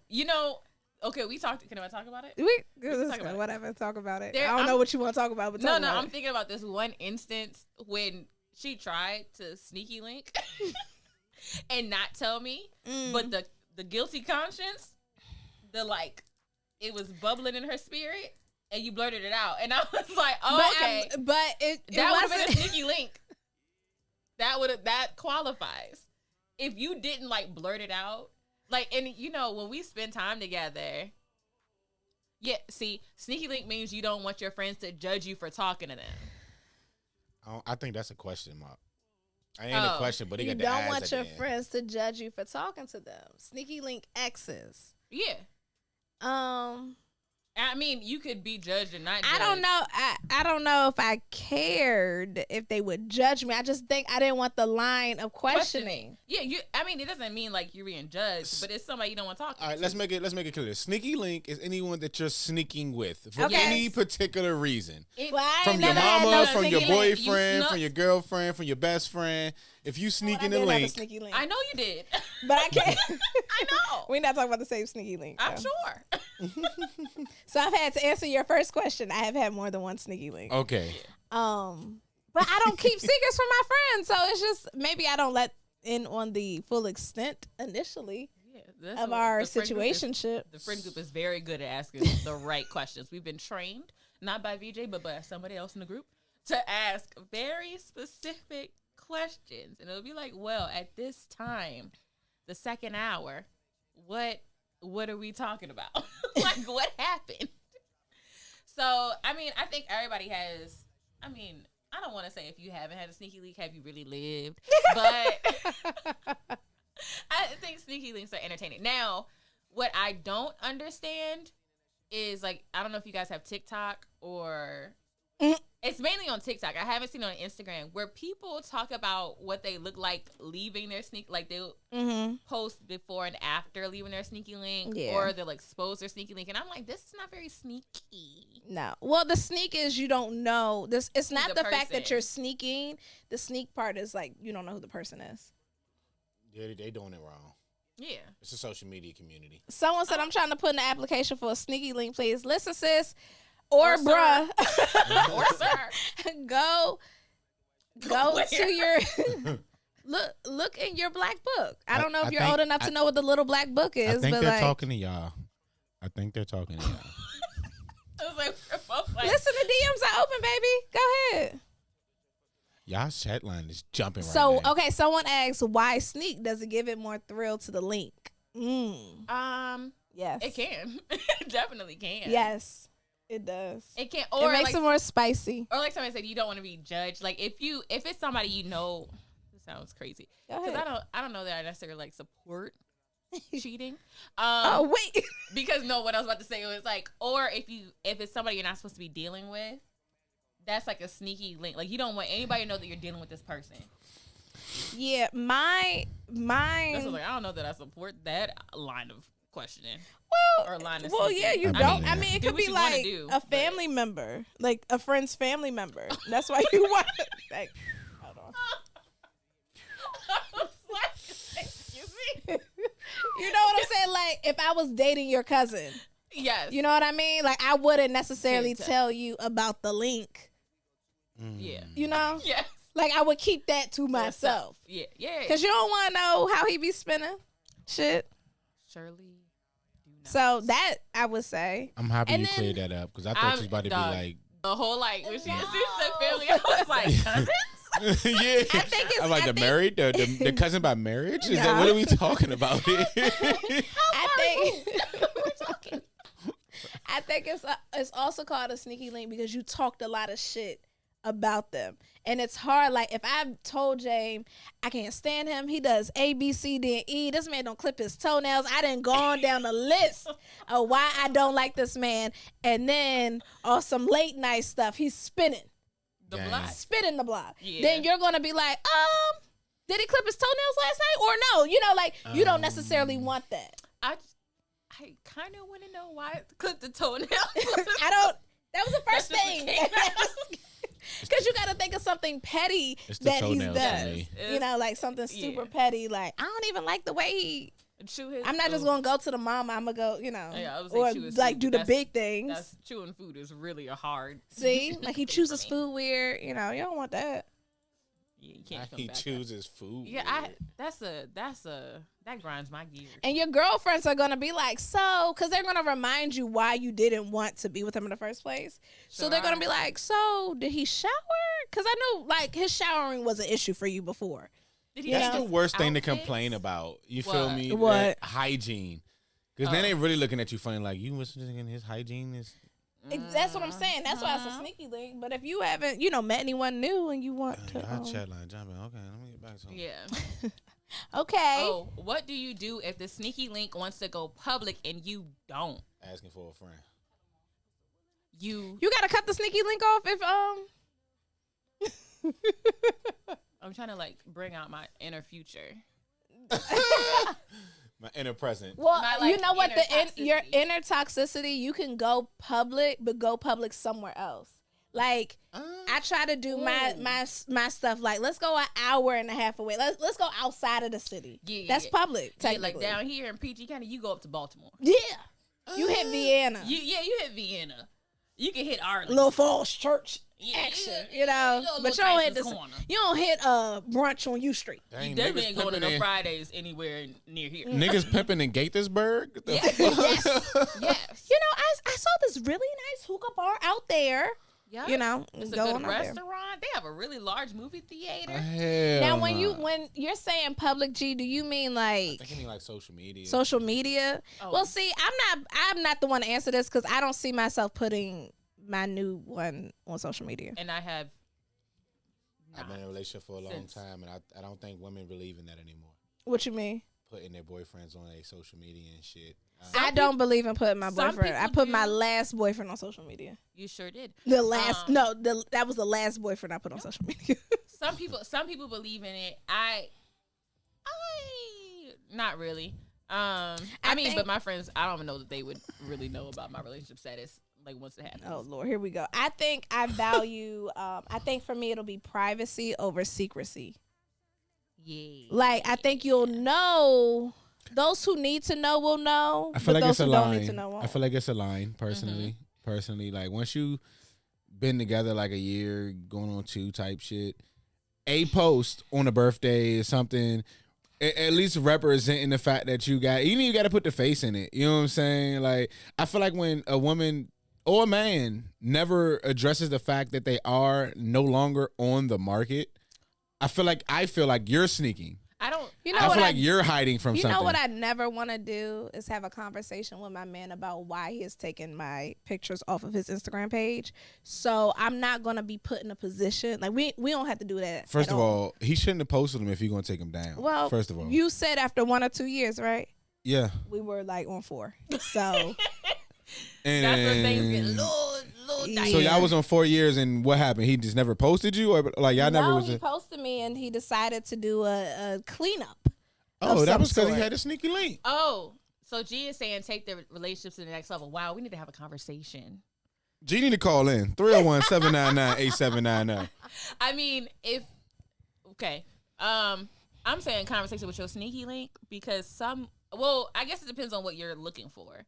Okay, can I talk about it? Let's talk go, about it. whatever. Talk about it. There- I don't know I'm- what you want to talk about, but talk about I'm it. thinking about this one instance when she tried to sneaky link and not tell me, but the guilty conscience, it was bubbling in her spirit, and you blurted it out, and I was like, oh, okay, But it that would have been a wasn't. sneaky link. That qualifies. If you didn't blurt it out, and when we spend time together. Yeah, see, sneaky link means you don't want your friends to judge you for talking to them. I think that's a question mark. I ain't a question, but they You got the don't eyes want at your the end. friends to judge you for talking to them. Sneaky link exes. Yeah. I mean, you could be judged and not judged. I don't know. I don't know if I cared if they would judge me. I just think I didn't want the line of questioning. Yeah, it doesn't mean you're being judged, but it's somebody you don't want to talk to. All right, let's make it clear. Sneaky link is anyone that you're sneaking with for Okay. any particular reason. It- Well, I From ain't your never had mama, no from sneaky your link. boyfriend, snuck- from your girlfriend, from your best friend. If you I sneaking did the have a link, sneaky link. I know you did. But I can't. I know. We're not talking about the same sneaky link. I'm so. sure. So I've had to answer your first question. I have had more than one sneaky link. okay. But I don't keep secrets from my friends, so it's just maybe I don't let in on the full extent initially Yeah, that's of what- our the friend group is- situationship. The friend group is very good at asking the right questions. We've been trained, not by VJ, but by somebody else in the group, to ask very specific questions. And it'll be like, well, at this time, the second hour, what are we talking about? What happened? So, I think everybody has, I don't want to say if you haven't had a sneaky leak, have you really lived? But I think sneaky links are entertaining. Now, what I don't understand is I don't know if you guys have TikTok or it's mainly on TikTok. I haven't seen it on Instagram where people talk about what they look like leaving their they'll post before and after leaving their sneaky link, Yeah. or they'll expose their sneaky link, and I'm like, this is not very sneaky. No. Well, the sneak is you don't know this. It's not the the fact that person. you're sneaking. The sneak part is you don't know who the person is. Yeah, they doing it wrong. Yeah. It's a social media community. Someone said, I'm trying to put in an application for a sneaky link, please. Listen, sis, or Or bruh, Or sir. go Where? to your look in your black book. I don't know if I you're think- old enough to know what the little black book I is, think but they're talking to y'all. I was like, we're both like, listen, the DMs are open, baby. Go ahead. Y'all's chat line is jumping right So, now. okay, someone asks, why sneak? Does it give it more thrill to the link? Yes. it can. It definitely can. Yes, it does. It can. It Or makes it more spicy. or like somebody said, you don't want to be judged. Like if it's somebody this sounds crazy. Go Because ahead. I don't know that I necessarily support cheating. Oh, wait. Because no, what I was about to say was or if it's somebody you're not supposed to be dealing with, that's like a sneaky link. Like you don't want anybody to know that you're dealing with this person. Yeah, mine. That's what I don't know that I support that line of questioning. Or line of Well, sneaking. yeah, you I don't. mean, I mean, it do could what be you wanna like do, a but- family member, like a friend's family member. That's why you want. Hold on. Excuse me. You know what I'm saying? Like if I was dating your cousin, Yes. you know what I mean? Like I wouldn't necessarily Can't tell you about the link. Yeah. You know? Yes. Like I would keep that to myself. Yeah. Yeah. Cause you don't want to know how he be spinning shit. Surely do not. So that I would say. I'm happy And you then- cleared that up because I thought you was about to dog. be like, The whole when she said family, I was like, cousins? Yeah, I think it's. I'm like the married, the cousin by marriage. Is that No. what are we talking about here? I think it's also called a sneaky link because you talked a lot of shit about them, and it's hard. Like if I told James I can't stand him, he does A, B, C, D, and E. This man don't clip his toenails. I didn't go on down the list of why I don't like this man, and then on some late night stuff, he's spinning The block. spinning the block. Yeah. Then you're gonna be like, did he clip his toenails last night or no? You know, like you don't necessarily want that. I kind of want to know why it clipped the toenail. I don't. That was the first That's just thing. what came out. Because you got to think of something petty It's the that he's toenails done. for me. You know, like something super petty. Like I don't even like the way he. Chew his I'm not just food. gonna go to the mama. I'm gonna go, you know, Yeah, I was or like, chew his like food. do the That's- big things. That's chewing food is really a hard. See, like he thing chooses for his me. food weird. You know, you don't want that. Yeah, you can't. Come He back. chooses food. Yeah, that grinds my gears. And your girlfriends are gonna be like, so, because they're gonna remind you why you didn't want to be with him in the first place. So Sure they're gonna are. be like, so did he shower? Because I know like his showering was an issue for you before. Did he That's have the his worst thing to outfits? complain about. You What? feel me? What? That hygiene. Because then Oh. they really looking at you funny, like you was thinking his hygiene is. That's what I'm saying. That's why it's a sneaky link. But if you haven't, you know, met anyone new and you want to, I chat line jumping. Okay, let me get back to it. Yeah. okay. Oh, what do you do if the sneaky link wants to go public and you don't? Asking for a friend. You You gotta cut the sneaky link off if I'm trying to like bring out my inner future. My inner present. Well, My, like, you know what? inner Your toxicity. inner toxicity, you can go public, but go public somewhere else. Like I try to do my stuff. Like let's go an hour and a half away. Let's go outside of the city. Yeah, That's yeah. public. Yeah, Technically. like down here in PG County, you go up to Baltimore. Yeah. You hit Vienna. You hit Vienna. You can hit Arlington. Little Falls Church Yeah, action, yeah, you know. yeah, But you don't hit Tyson's this. Corner. You don't hit brunch on U Street. You Dang, definitely niggas ain't going to pimping no in- Fridays anywhere near here. Niggas pimping in Gaithersburg? What the Yeah. fuck? Yes. You know, I saw this really nice hookah bar out there. Yeah. You know, It's a going good out there. restaurant. They have a really large movie theater. Hell Now, when nah. you're saying public G, do you mean I like think you mean like social media. social media? Oh. Well, see, I'm not the one to answer this because I don't see myself putting my new one on social media. And I have. I've been in a relationship for a long Since- time, and I don't think women believe in that anymore. What you mean? Putting their boyfriends on their social media and shit. I don't believe in putting my some boyfriend. I people put my do. last boyfriend on social media. You sure did. The last Um, that was the last boyfriend I put on social media. Some people believe in it. I not really. I mean, think- but my friends, I don't even know that they would really know about my relationship status. Like once it happens. Oh Lord, here we go. I think I value. I think for me it'll be privacy over secrecy. Yeah. Like I think you'll know. Those who need to know will know. I feel but like those it's a who don't need to line. know won't. I feel like it's a line, personally. Personally, like once you been together like a year, going on 2 type shit, a post on a birthday or something, at least representing the fact that you got, even you got to put the face in it. You know what I'm saying? Like I feel like when a woman or a man never addresses the fact that they are no longer on the market, I feel like you're sneaking. I don't. You know I what feel like you're hiding from You something. know what I never want to do is have a conversation with my man about why he has taken my pictures off of his Instagram page. So I'm not gonna be put in a position like we don't have to do that. First at of all, he shouldn't have posted them if you're gonna take them down. well, first of all, you said after 1 or 2 years, right? yeah. We were like on 4. So And That's when things get little dicey. so y'all was on 4 years, and what happened? He just never posted you, or like y'all never no, was. he posted me and he decided to do a cleanup. Oh, of that some was because he sort. had a sneaky link. Oh, so G is saying take the relationships to the next level. Wow, we need to have a conversation. G need to call in 301-799-8799. I mean, okay, I'm saying conversation with your sneaky link because I guess it depends on what you're looking for.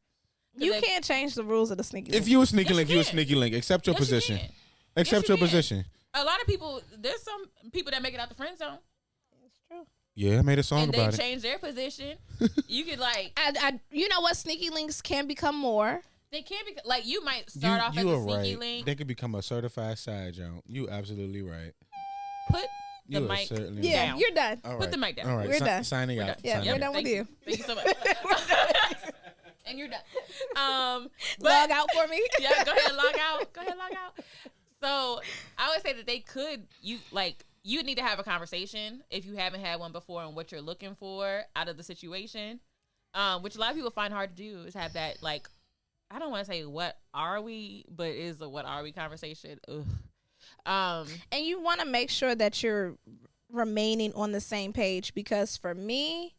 'Cause You if- can't change the rules of the sneaky. If link. you a sneaky Yes, link, you you a can. sneaky link. Accept your Yes, you position. can. Accept Yes, your you can. position. A lot of people, there's some people that make it out the friend zone It's true. Yeah, I made a song and they about it. change their position. You could like, You know what? Sneaky links can become more. they can't be like you might start off as a are sneaky right. link. They could become a certified side jump. You absolutely right. put the You are mic certainly Yeah, down. you're done. All Put the mic down. All right, We're done. Signing We're out. done. Yeah, Signing we're out. done with you. Thank you so much. And you're done. But, Log out for me. Yeah, go ahead, log out. Go ahead, log out. So I would say that they could, you need to have a conversation if you haven't had one before on what you're looking for out of the situation, which a lot of people find hard to do is have that, like, I don't want to say what are we, but it is a what are we conversation. Ugh. And you want to make sure that you're remaining on the same page, because for me,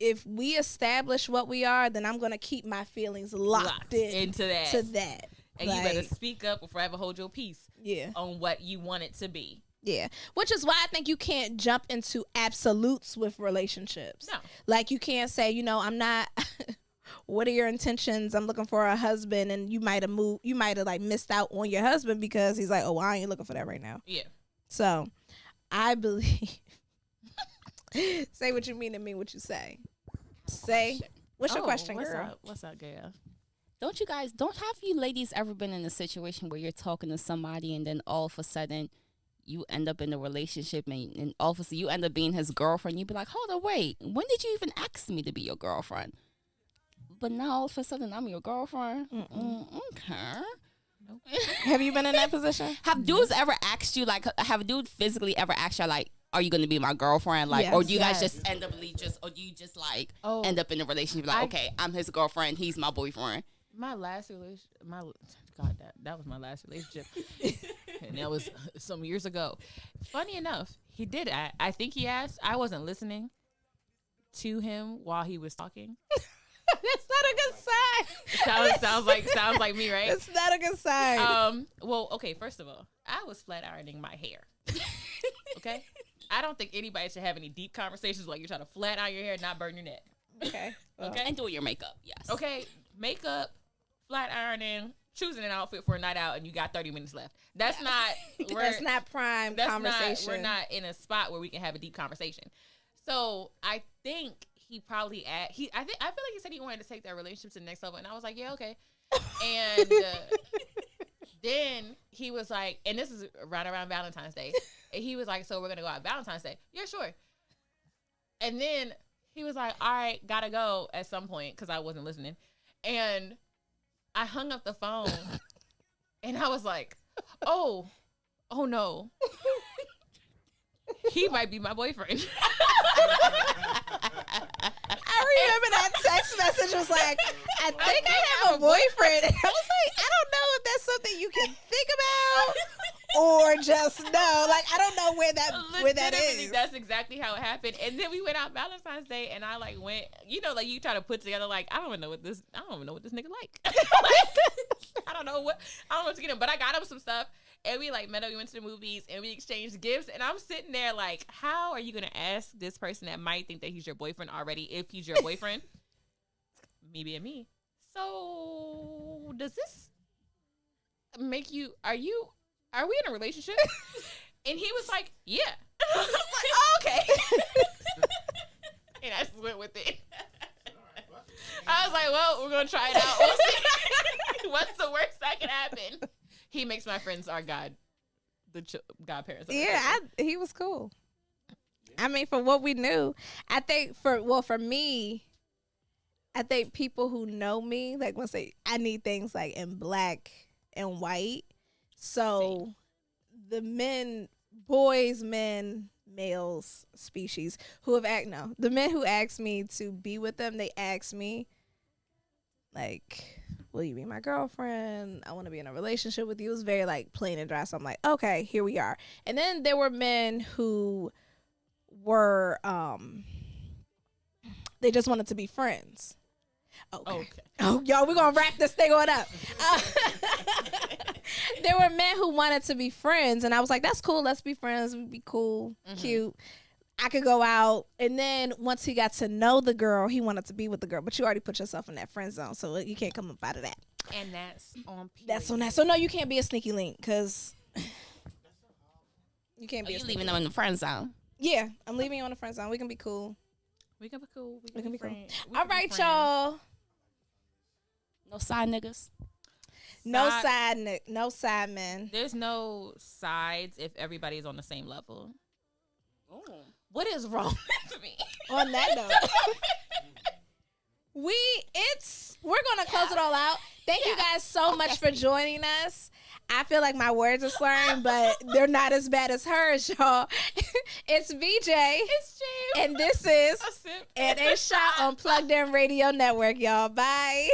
if we establish what we are, then I'm going to keep my feelings locked into that. To that. And you better speak up or forever hold your peace. Yeah. On what you want it to be. Yeah. Which is why I think you can't jump into absolutes with relationships. No. Like, you can't say, I'm not what are your intentions? I'm looking for a husband, and you might have like missed out on your husband because he's like, oh, I ain't looking for that right now. Yeah. So I believe say what you mean and mean what you say. Say what's your question, girl? What's up, girl? Don't have you ladies ever been in a situation where you're talking to somebody and then all of a sudden you end up in a relationship and all of a sudden you end up being his girlfriend? You'd be like, hold on, wait, when did you even ask me to be your girlfriend? But now all of a sudden I'm your girlfriend. Okay. Nope. Have you been in that position? Have dudes ever asked you, like, have a dude physically ever asked you, like, are you going to be my girlfriend? Like, Yes. or do you guys just end up or do you just like Oh. end up in a relationship like, okay, I'm his girlfriend, he's my boyfriend? My last relationship, that was my last relationship, and that was some years ago. Funny enough, he did. I think he asked. I wasn't listening to him while he was talking. That's not a good sign. Sounds like me, right? That's not a good sign. Well, okay. First of all, I was flat ironing my hair. Okay. I don't think anybody should have any deep conversations like you're trying to flat iron your hair and not burn your neck. Okay. Okay. And doing your makeup, yes. Okay, makeup, flat ironing, choosing an outfit for a night out, and you got 30 minutes left. That's not prime that's conversation. We're not in a spot where we can have a deep conversation. So I think he probably I feel like he said he wanted to take that relationship to the next level, and I was like, yeah, okay. And then he was like, and this is right around Valentine's Day, and he was like, so we're gonna go out Valentine's Day? Yeah, sure. And then he was like, all right, gotta go at some point because I wasn't listening. And I hung up the phone and I was like, oh no. He might be my boyfriend. I remember that text message was like, I think I have a boyfriend. And I was like, I don't know if that's something you can think about or just know. Like, I don't know where that is. That's exactly how it happened. And then we went out Valentine's Day, and I like went, like you try to put together like I don't even know what this nigga like. I don't know what to get him, but I got him some stuff. And we like met up, we went to the movies, and we exchanged gifts. And I'm sitting there like, how are you gonna ask this person that might think that he's your boyfriend already if he's your boyfriend? Me being me. So does this make you? Are we in a relationship? And he was like, yeah. I was like, oh, okay. And I just went with it. I was like, well, we're gonna try it out. We'll see. What's the worst that can happen? He makes my friends our godparents. Yeah, he was cool. I mean, for what we knew, I think for me, I think people who know me, like, once I need things like in black and white. So the males species the men who asked me to be with them, they asked me like, will you be my girlfriend? I want to be in a relationship with you. It was very like plain and dry. So I'm like, okay, here we are. And then there were men who were, they just wanted to be friends. Okay. Oh, y'all, we're going to wrap this thing on up. There were men who wanted to be friends. And I was like, that's cool. Let's be friends. We'd be cool, cute. I could go out. And then once he got to know the girl, he wanted to be with the girl. But you already put yourself in that friend zone, so you can't come up out of that. And that's on period. That's on that. So, no, you can't be a sneaky link because you can't be leaving them in the friend zone. Yeah, I'm leaving you on the friend zone. We can be cool. We can be cool. We can be cool. All right, y'all. No side niggas. No side men. There's no sides if everybody's on the same level. Oh. What is wrong with me? On that note, we're gonna close it all out. Thank you guys so much for joining us. I feel like my words are slurring, but they're not as bad as hers, y'all. It's VJ. It's James. And this is And A Shot on Plugged In Radio Network, y'all. Bye.